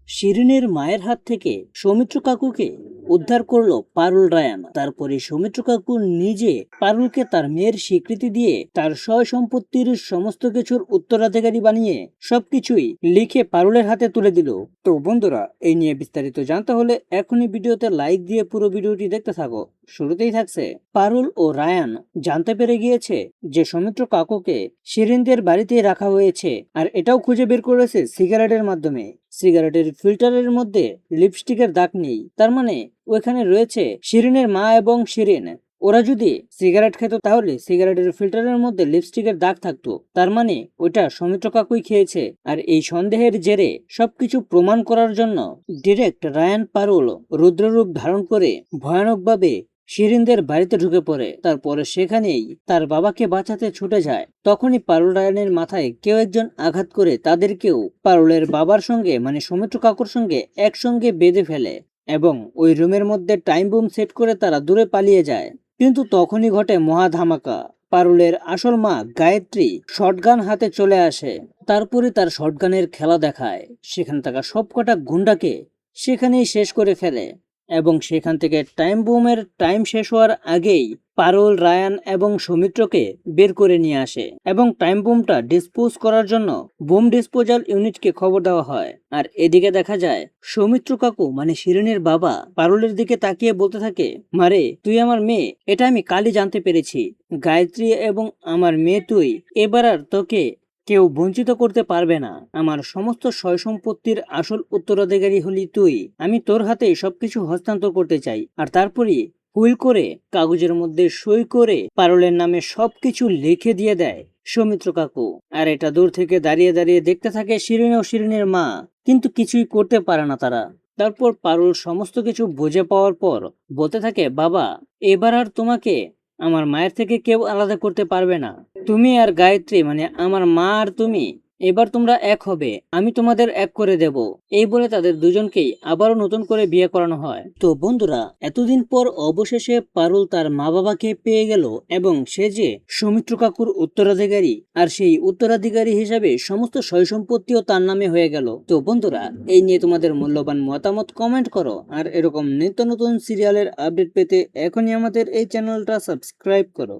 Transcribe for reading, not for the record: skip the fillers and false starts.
শিরিনের মায়ের হাত থেকে সৌমিত্র কাকুকে উদ্ধার করলো পারুল রায়ান। তারপরে সৌমিত্র কাকু নিজে পারুলকে তার মেয়ের স্বীকৃতি দিয়ে তার সয় সম্পত্তির সমস্ত কিছুর উত্তরাধিকারী বানিয়ে সবকিছুই লিখে পারুলের হাতে তুলে দিল। তো বন্ধুরা, এই নিয়ে বিস্তারিত জানতে হলে এখনই ভিডিওতে লাইক দিয়ে পুরো ভিডিওটি দেখতে থাকো। শুরুতেই থাকছে, পারুল ও রায়ান জানতে পেরে গিয়েছে যে সৌমিত্র কাকুকে শিরিনদের বাড়িতেই রাখা হয়েছে, আর এটাও খুঁজে বের করেছে সিগারেটের মাধ্যমে। সিগারেটের ফিল্টারের মধ্যে লিপস্টিকের দাগ নেই, তার মানে ওখানে রয়েছে শিরিনের মা এবং শিরিন। ওরা যদি সিগারেট খেত তাহলে সিগারেটের ফিল্টারের মধ্যে লিপস্টিকের দাগ থাকতো, তার মানে ওইটা সৌমিত্র কাকুই খেয়েছে। আর এই সন্দেহের জেরে সবকিছু প্রমাণ করার জন্য ডিরেক্ট রায়ান পারুল রুদ্ররূপ ধারণ করে ভয়ানকভাবে শিরিনদের বাড়িতে ঢুকে পড়ে। তারপরে সেখানেই তার বাবাকে বাঁচাতে ছুটে যায়। তখনই পারুল রায়ানের মাথায় কেউ একজন আঘাত করে তাদেরকেও পারুলের বাবার সঙ্গে মানে সৌমিত্র কাকুর সঙ্গে একসঙ্গে বেঁধে ফেলে এবং ওই রুমের মধ্যে টাইম বোম সেট করে তারা দূরে পালিয়ে যায়। কিন্তু তখনই ঘটে মহা ধামাকা। পারুলের আসল মা গায়ত্রী শটগান হাতে চলে আসে। তারপরে তার শটগানের খেলা দেখায়, সেখানে থাকা সবকটা গুন্ডাকে সেখানেই শেষ করে ফেলে এবং সেখান থেকে টাইম বোমের টাইম শেষ হওয়ার আগেই পারুল, রায়ান এবং সৌমিত্রকে বের করে নিয়ে আসে এবং টাইম বোমটা ডিসপোজ করার জন্য বোম ডিসপোজাল ইউনিটকে খবর দেওয়া হয়। আর এদিকে দেখা যায় সৌমিত্র কাকু মানে শিরিনের বাবা পারুলের দিকে তাকিয়ে বলতে থাকে, মারে তুই আমার মেয়ে, এটা আমি কালই জানতে পেরেছি। গায়ত্রী এবং আমার মেয়ে তুই, এবার আর তোকে কেউ বঞ্চিত করতে পারবে না। আমার সমস্ত সয় সম্পত্তির আসল উত্তরাধিকারী হলি তুই। আমি তোর হাতে সবকিছু হস্তান্তর করতে চাই। আর তারপরে হুইল করে কাগজের মধ্যে সই করে পারুলের নামে সবকিছু লিখে দিয়ে দেয় সৌমিত্র কাকু। আর এটা দূর থেকে দাঁড়িয়ে দাঁড়িয়ে দেখতে থাকে শিরিন ও শিরিনের মা, কিন্তু কিছুই করতে পারে না তারা। তারপর পারুল সমস্ত কিছু বুঝে পাওয়ার পর বলতে থাকে, বাবা এবার আর তোমাকে আমার মায়ের থেকে কেউ আলাদা করতে পারবে না। তুমি আর গায়ত্রী মানে আমার মা আর তুমি, এবার তোমরা এক হবে, আমি তোমাদের এক করে দেব। এই বলে তাদের দুজনকেই আবারও নতুন করে বিয়ে করানো হয়। তো বন্ধুরা, এতদিন পর অবশেষে পারুল তার মা বাবাকে পেয়ে গেল এবং সে যে সৌমিত্র কাকুর উত্তরাধিকারী, আর সেই উত্তরাধিকারী হিসাবে সমস্ত সয় সম্পত্তিও তার নামে হয়ে গেল। তো বন্ধুরা, এই নিয়ে তোমাদের মূল্যবান মতামত কমেন্ট করো। আর এরকম নিত্য নতুন সিরিয়ালের আপডেট পেতে এখনই আমাদের এই চ্যানেলটা সাবস্ক্রাইব করো।